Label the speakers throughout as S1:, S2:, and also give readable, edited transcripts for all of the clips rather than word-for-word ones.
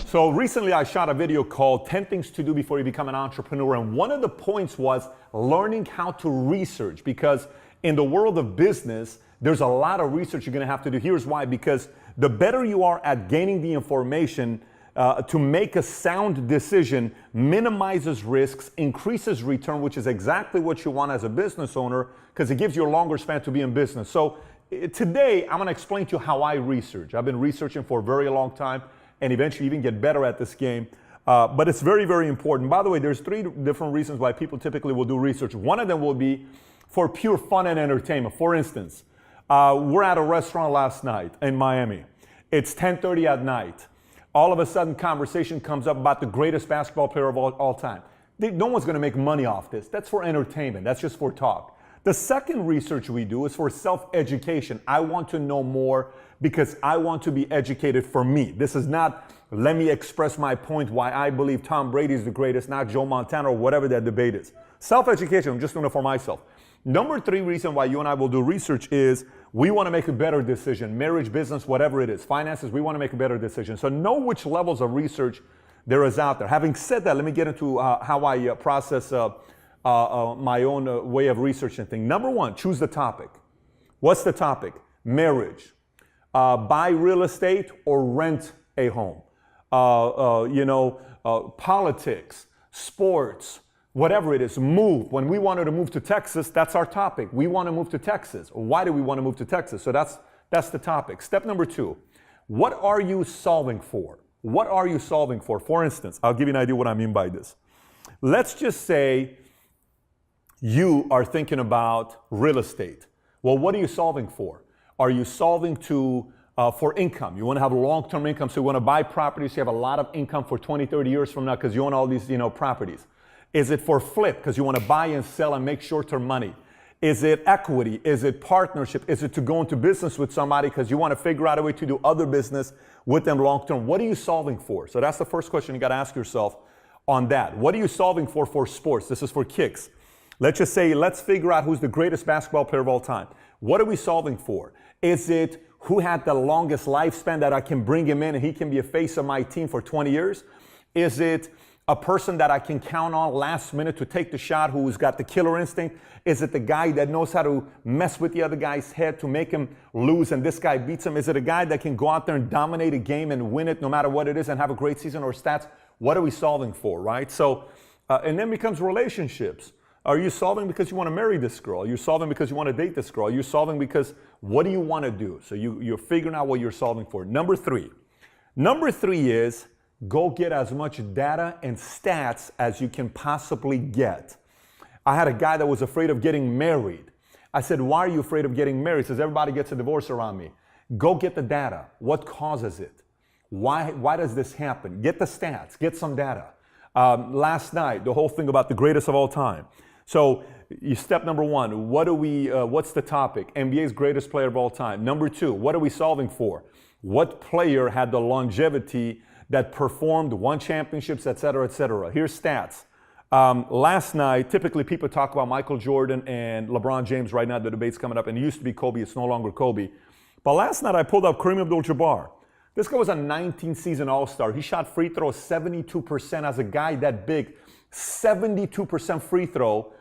S1: So recently I shot a video called 10 Things to Do Before You Become an Entrepreneur. And one of the points was learning how to research, because in the world of business, there's a lot of research you're going to have to do. Here's why: because the better you are at gaining the information to make a sound decision, minimizes risks, increases return, which is exactly what you want as a business owner, because it gives you a longer span to be in business. So today, I'm going to explain to you how I research. I've been researching for a very long time and eventually even get better at this game. But it's very, very important. By the way, there's 3 different reasons why people typically will do research. One of them will be for pure fun and entertainment. For instance, we're at a restaurant last night in Miami. It's 10:30 at night. All of a sudden, conversation comes up about the greatest basketball player of all time. No one's going to make money off this. That's for entertainment. That's just for talk. The second research we do is for self-education. I want to know more because I want to be educated for me. This is not, let me express my point why I believe Tom Brady is the greatest, not Joe Montana or whatever that debate is. Self-education, I'm just doing it for myself. Number 3 reason why you and I will do research is we want to make a better decision. Marriage, business, whatever it is. Finances, we want to make a better decision. So know which levels of research there is out there. Having said that, let me get into how I process my own way of researching things. Number 1, choose the topic. What's the topic? Marriage. Buy real estate or rent a home. Politics, sports, whatever it is, move. When we wanted to move to Texas, that's our topic. We want to move to Texas. Why do we want to move to Texas? So that's the topic. Step number 2, what are you solving for? What are you solving for? For instance, I'll give you an idea what I mean by this. Let's just say you are thinking about real estate. Well, what are you solving for? Are you solving for income? You want to have long-term income, so you want to buy properties, so you have a lot of income for 20, 30 years from now because you own all these properties. Is it for flip, because you want to buy and sell and make short-term money? Is it equity? Is it partnership? Is it to go into business with somebody because you want to figure out a way to do other business with them long-term? What are you solving for? So that's the first question you got to ask yourself on that. What are you solving for sports? This is for kicks. Let's just say, let's figure out who's the greatest basketball player of all time. What are we solving for? Is it who had the longest lifespan that I can bring him in and he can be a face of my team for 20 years? Is it a person that I can count on last minute to take the shot who's got the killer instinct? Is it the guy that knows how to mess with the other guy's head to make him lose and this guy beats him? Is it a guy that can go out there and dominate a game and win it no matter what it is and have a great season or stats? What are we solving for, right? So, and then becomes relationships. Are you solving because you want to marry this girl? Are you solving because you want to date this girl? Are you solving because what do you want to do? So you're figuring out what you're solving for. Number 3 is go get as much data and stats as you can possibly get. I had a guy that was afraid of getting married. I said, why are you afraid of getting married? He says, everybody gets a divorce around me. Go get the data. What causes it? Why does this happen? Get the stats. Get some data. Last night, the whole thing about the greatest of all time. So step number 1, what's the topic? NBA's greatest player of all time. Number 2, what are we solving for? What player had the longevity that performed, won championships, et cetera, et cetera? Here's stats. Last night, typically people talk about Michael Jordan and LeBron James right now. The debate's coming up, and it used to be Kobe. It's no longer Kobe. But last night I pulled up Kareem Abdul-Jabbar. This guy was a 19-season All-Star. He shot free throws 72% as a guy that big. 72% free throw.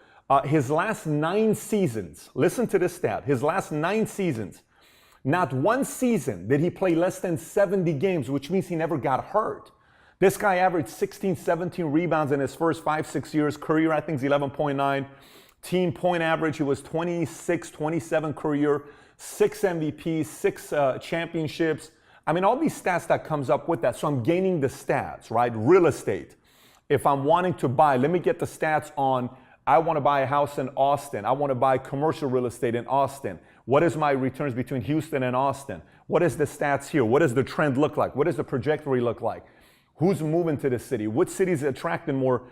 S1: His last 9 seasons, listen to this stat, his last 9 seasons, not one season did he play less than 70 games, which means he never got hurt. This guy averaged 16, 17 rebounds in his first 5, 6 years. Career, I think, is 11.9. Team point average, he was 26, 27 career, 6 MVPs, 6 championships. I mean, all these stats that comes up with that. So I'm gaining the stats, right? Real estate. If I'm wanting to buy, let me get the stats on, I want to buy a house in Austin. I want to buy commercial real estate in Austin. What is my returns between Houston and Austin? What is the stats here? What does the trend look like? What does the trajectory look like? Who's moving to the city? Which cities attracting more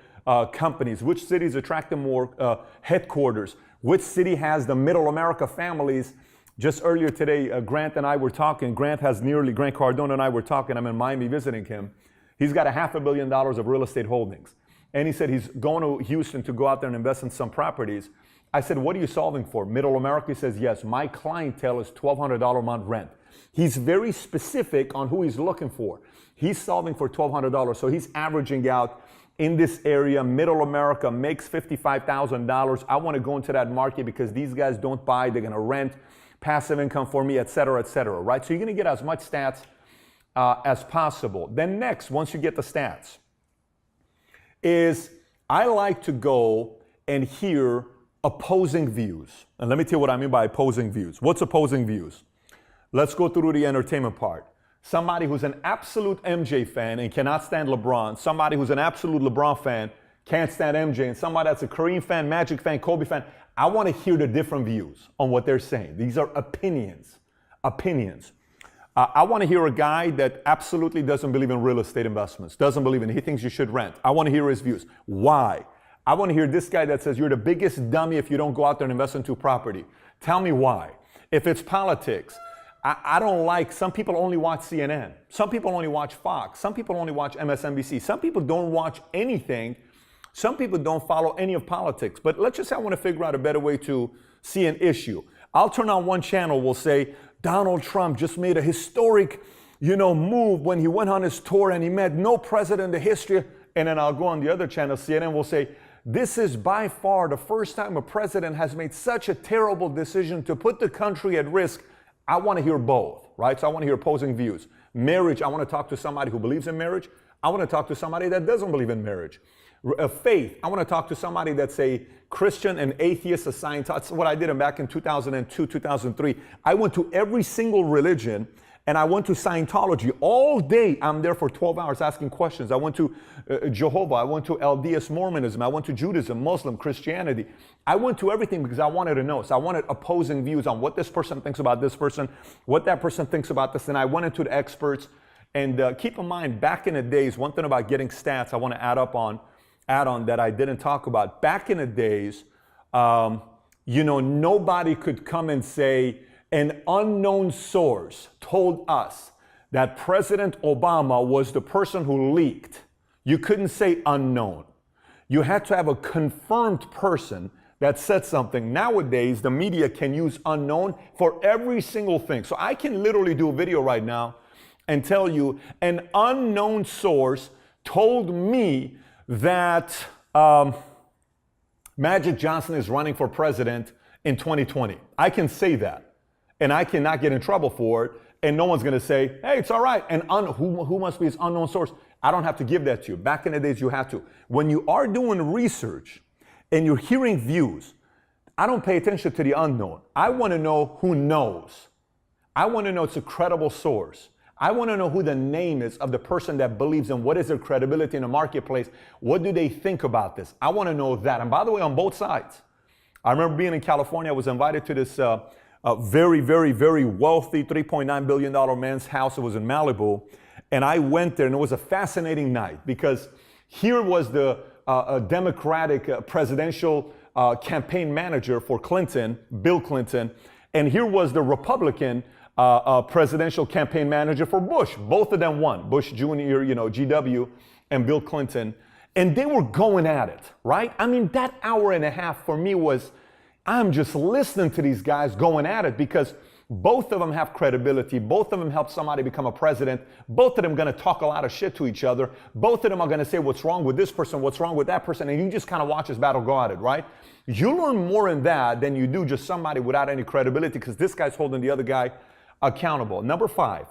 S1: companies? Which cities attracting more headquarters? Which city has the middle America families? Just earlier today, Grant and I were talking. Grant Cardone and I were talking. I'm in Miami visiting him. He's got $500 million of real estate holdings. And he said he's going to Houston to go out there and invest in some properties. I said, what are you solving for? Middle America? He says, yes, my clientele is $1,200 a month rent. He's very specific on who he's looking for. He's solving for $1,200, so he's averaging out in this area. Middle America makes $55,000. I want to go into that market because these guys don't buy. They're going to rent, passive income for me, et cetera, right? So you're going to get as much stats as possible. Then next, once you get the stats, is I like to go and hear opposing views. And let me tell you what I mean by opposing views. What's opposing views? Let's go through the entertainment part. Somebody who's an absolute MJ fan and cannot stand LeBron. Somebody who's an absolute LeBron fan can't stand MJ. And somebody that's a Kareem fan, Magic fan, Kobe fan. I want to hear the different views on what they're saying. These are opinions. I want to hear a guy that absolutely doesn't believe in real estate investments, doesn't believe in it. He thinks you should rent. I want to hear his views. Why? I want to hear this guy that says you're the biggest dummy if you don't go out there and invest into property. Tell me why. If it's politics, I don't like, some people only watch CNN. Some people only watch Fox. Some people only watch MSNBC. Some people don't watch anything. Some people don't follow any of politics. But let's just say I want to figure out a better way to see an issue. I'll turn on one channel, we'll say, Donald Trump just made a historic, move when he went on his tour and he met no president in the history. And then I'll go on the other channel, CNN will say, this is by far the first time a president has made such a terrible decision to put the country at risk. I want to hear both, right? So I want to hear opposing views. Marriage, I want to talk to somebody who believes in marriage. I want to talk to somebody that doesn't believe in marriage. Faith, I want to talk to somebody that's a Christian, an atheist, a Scientologist. That's what I did back in 2002, 2003. I went to every single religion and I went to Scientology. All day I'm there for 12 hours asking questions. I went to Jehovah. I went to LDS Mormonism. I went to Judaism, Muslim, Christianity. I went to everything because I wanted to know. So I wanted opposing views on what this person thinks about this person, what that person thinks about this. And I went into the experts. And keep in mind, back in the days, one thing about getting stats I want to add on that I didn't talk about. Back in the days, nobody could come and say, an unknown source told us that President Obama was the person who leaked. You couldn't say unknown. You had to have a confirmed person that said something. Nowadays, the media can use unknown for every single thing. So I can literally do a video right now and tell you an unknown source told me that Magic Johnson is running for president in 2020. I can say that. And I cannot get in trouble for it. And no one's going to say, hey, it's all right. And who must be his unknown source? I don't have to give that to you. Back in the days, you had to. When you are doing research and you're hearing views, I don't pay attention to the unknown. I want to know who knows. I want to know it's a credible source. I want to know who the name is of the person that believes in what is their credibility in the marketplace. What do they think about this? I want to know that. And by the way, on both sides. I remember being in California. I was invited to this very, very, very wealthy $3.9 billion man's house. It was in Malibu. And I went there, and it was a fascinating night because here was the Democratic presidential campaign manager for Clinton, Bill Clinton, and here was the Republican presidential campaign manager for Bush. Both of them won. Bush Jr., GW, and Bill Clinton. And they were going at it, right? I mean, that hour and a half for me was, I'm just listening to these guys going at it because both of them have credibility. Both of them help somebody become a president. Both of them going to talk a lot of shit to each other. Both of them are going to say what's wrong with this person, what's wrong with that person, and you just kind of watch this battle go at it, right? You learn more in that than you do just somebody without any credibility because this guy's holding the other guy accountable. Number five.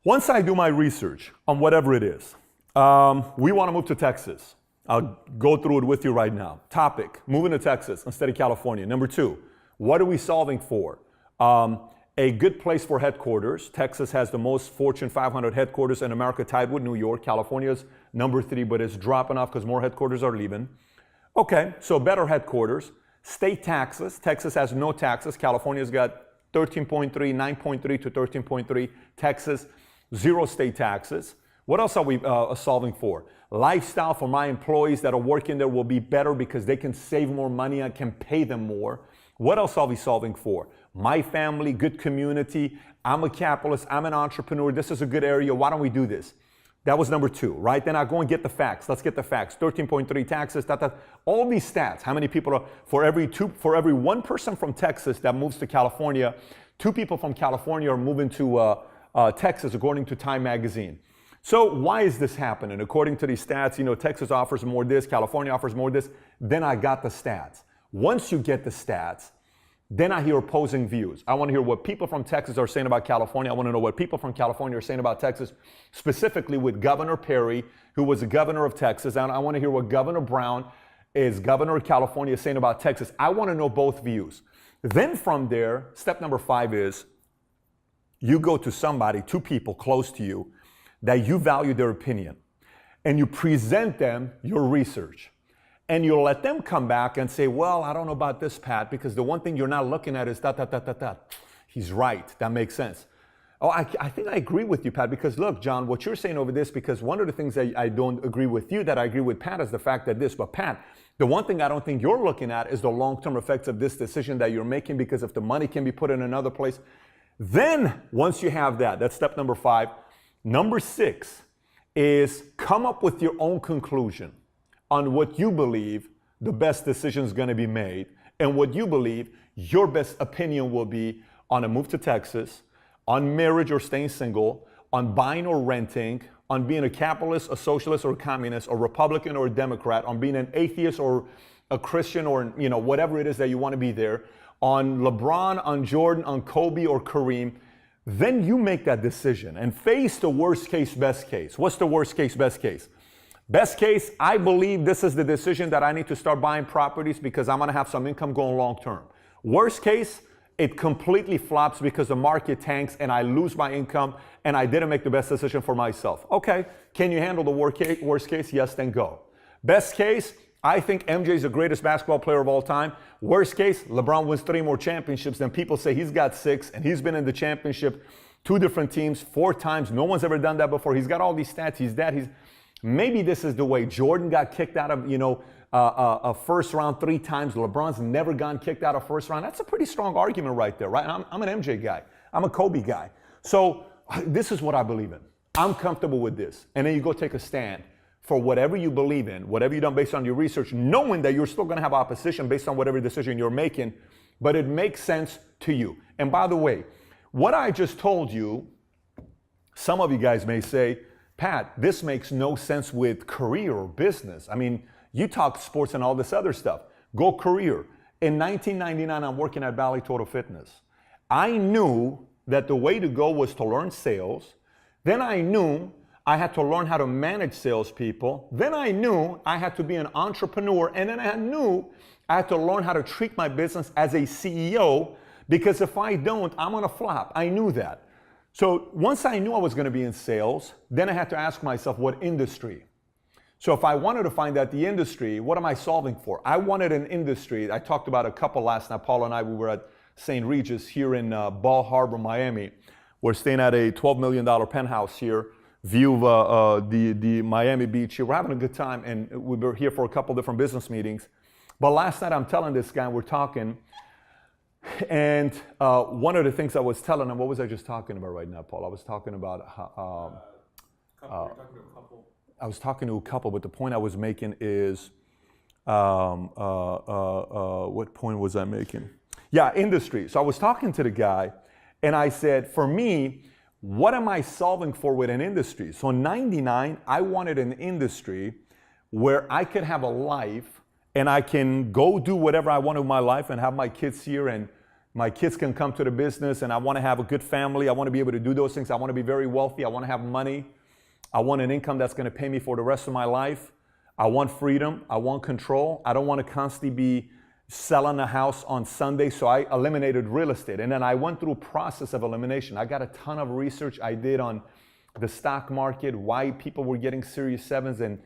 S1: Once I do my research on whatever it is, we want to move to Texas. I'll go through it with you right now. Topic, moving to Texas instead of California. Number 2, what are we solving for? A good place for headquarters. Texas has the most Fortune 500 headquarters in America, tied with New York. California's number 3, but it's dropping off because more headquarters are leaving. Okay, so better headquarters. State taxes. Texas has no taxes. California's got 13.3, 9.3 to 13.3. Texas, 0 state taxes. What else are we solving for? Lifestyle for my employees that are working there will be better because they can save more money. I can pay them more. What else are we solving for? My family, good community. I'm a capitalist. I'm an entrepreneur. This is a good area. Why don't we do this? That was number 2, right? Then I'll go and get the facts. Let's get the facts. 13.3 taxes, all these stats. How many people are, for every one person from Texas that moves to California, 2 people from California are moving to Texas, according to Time magazine. So why is this happening? According to these stats, Texas offers more this, California offers more this. Then I got the stats. Once you get the stats, then I hear opposing views. I want to hear what people from Texas are saying about California. I want to know what people from California are saying about Texas, specifically with Governor Perry, who was the governor of Texas. And I want to hear what Governor Brown, is governor of California, saying about Texas. I want to know both views. Then from there, step number 5 is you go to somebody, 2 people close to you, that you value their opinion, and you present them your research. And you'll let them come back and say, well, I don't know about this, Pat, because the one thing you're not looking at is that. He's right. That makes sense. Oh, I think I agree with you, Pat, because look, John, what you're saying over this, because one of the things that I don't agree with you that I agree with Pat is the fact that this, but Pat, the one thing I don't think you're looking at is the long-term effects of this decision that you're making, because if the money can be put in another place, then once you have that, that's step number 5. Number 6 is come up with your own conclusion on what you believe the best decision is going to be made, and what you believe your best opinion will be on a move to Texas, on marriage or staying single, on buying or renting, on being a capitalist, a socialist or a communist, a Republican or a Democrat, on being an atheist or a Christian, or whatever it is that you want to be there, on LeBron, on Jordan, on Kobe or Kareem. Then you make that decision and face the worst case, best case. What's the worst case, best case? Best case, I believe this is the decision that I need to start buying properties because I'm going to have some income going long term. Worst case, it completely flops because the market tanks and I lose my income and I didn't make the best decision for myself. Okay, can you handle the worst case? Yes, then go. Best case, I think MJ is the greatest basketball player of all time. Worst case, LeBron wins 3 more championships than people say he's got 6, and he's been in the championship 2 different teams 4 times. No one's ever done that before. He's got all these stats. He's that. Maybe this is the way. Jordan got kicked out of, a first round 3 times. LeBron's never gone kicked out of first round. That's a pretty strong argument right there, right? I'm an MJ guy. I'm a Kobe guy. So this is what I believe in. I'm comfortable with this. And then you go take a stand for whatever you believe in, whatever you've done based on your research, knowing that you're still going to have opposition based on whatever decision you're making, but it makes sense to you. And by the way, what I just told you, some of you guys may say, Pat, this makes no sense with career or business. I mean, you talk sports and all this other stuff. Go career. In 1999, I'm working at Valley Total Fitness. I knew that the way to go was to learn sales. Then I knew I had to learn how to manage salespeople. Then I knew I had to be an entrepreneur. And then I knew I had to learn how to treat my business as a CEO, because if I don't, I'm going to flop. I knew that. So once I knew I was going to be in sales, then I had to ask myself, what industry? So if I wanted to find out the industry, what am I solving for? I wanted an industry. I talked about a couple last night. Paul and I, we were at St. Regis here in Bal Harbour, Miami. We're staying at a $12 million penthouse here, view of the Miami Beach here. We're having a good time, and we were here for a couple different business meetings. But last night I'm telling this guy, we're talking, and one of the things I was telling him, what was I just talking about right now, Paul? I was talking about I was talking to a couple, but the point I was making is, what point was I making? Yeah, industry. So I was talking to the guy, and I said, for me, what am I solving for with an industry? So in 99, I wanted an industry where I could have a life and I can go do whatever I want with my life and have my kids here, and my kids can come to the business, and I want to have a good family. I want to be able to do those things. I want to be very wealthy. I want to have money. I want an income that's going to pay me for the rest of my life. I want freedom. I want control. I don't want to constantly be selling a house on Sunday. So I eliminated real estate. And then I went through a process of elimination. I got a ton of research I did on the stock market, why people were getting Series 7s in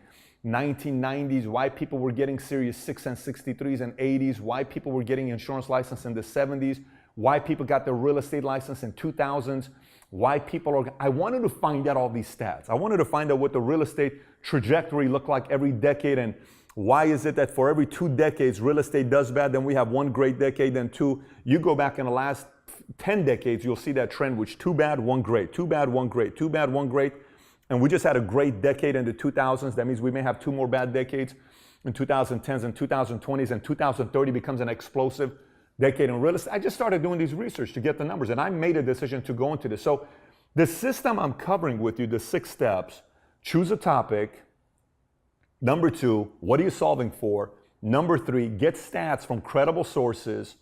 S1: 1990s, why people were getting Series 6 and 63s and 80s, why people were getting insurance license in the 70s, why people got their real estate license in 2000s, why people are, I wanted to find out all these stats. I wanted to find out what the real estate trajectory looked like every decade, and why is it that for every 2 decades real estate does bad, then we have 1 great decade, then 2. You go back in the last 10 decades, you'll see that trend, which 2 bad, 1 great, 2 bad, 1 great, 2 bad, 1 great. And we just had a great decade in the 2000s. That means we may have 2 more bad decades in 2010s and 2020s, and 2030 becomes an explosive decade in real estate. I just started doing these research to get the numbers, and I made a decision to go into this. So the system I'm covering with you, the 6 steps: choose a topic. Number 2, what are you solving for? Number 3, get stats from credible sources.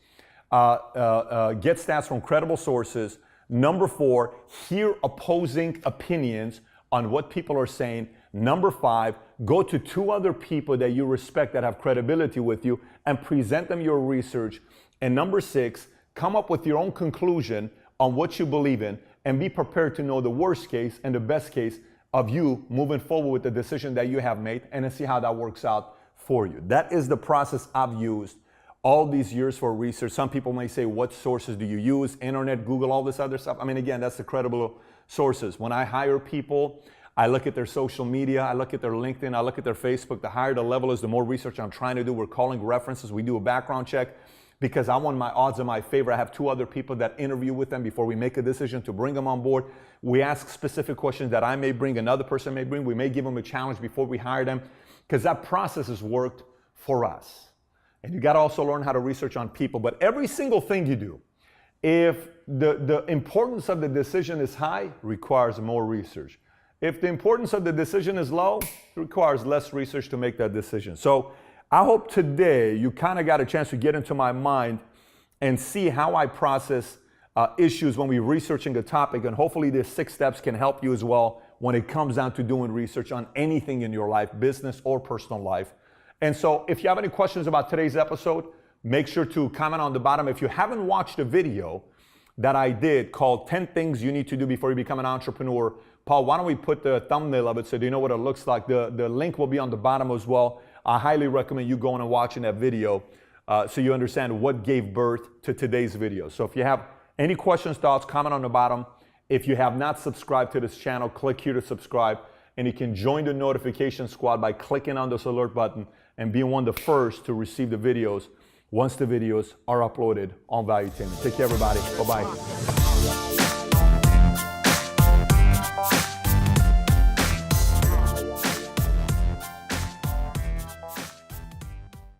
S1: Number 4, hear opposing opinions on what people are saying. Number 5, go to 2 other people that you respect that have credibility with you and present them your research. And number 6, come up with your own conclusion on what you believe in and be prepared to know the worst case and the best case of you moving forward with the decision that you have made, and then see how that works out for you. That is the process I've used all these years for research. Some people may say, what sources do you use? Internet, Google, all this other stuff. I mean, again, that's the credible sources. When I hire people, I look at their social media, I look at their LinkedIn, I look at their Facebook. The higher the level is, the more research I'm trying to do. We're calling references. We do a background check because I want my odds in my favor. I have 2 other people that interview with them before we make a decision to bring them on board. We ask specific questions that I may bring, another person may bring. We may give them a challenge before we hire them, because that process has worked for us. And you got to also learn how to research on people. But every single thing you do, if the importance of the decision is high, requires more research. If the importance of the decision is low, it requires less research to make that decision. So I hope today you kind of got a chance to get into my mind and see how I process issues when we're researching a topic. And hopefully these 6 steps can help you as well when it comes down to doing research on anything in your life, business or personal life. And so if you have any questions about today's episode, make sure to comment on the bottom. If you haven't watched a video that I did called 10 Things You Need to Do Before You Become an Entrepreneur, Paul, why don't we put the thumbnail of it so you know what it looks like? The link will be on the bottom as well. I highly recommend you going and watching that video so you understand what gave birth to today's video. So if you have any questions, thoughts, comment on the bottom. If you have not subscribed to this channel, click here to subscribe. And you can join the notification squad by clicking on this alert button and being one of the first to receive the videos once the videos are uploaded on Valuetainment. Take care, everybody. Bye-bye.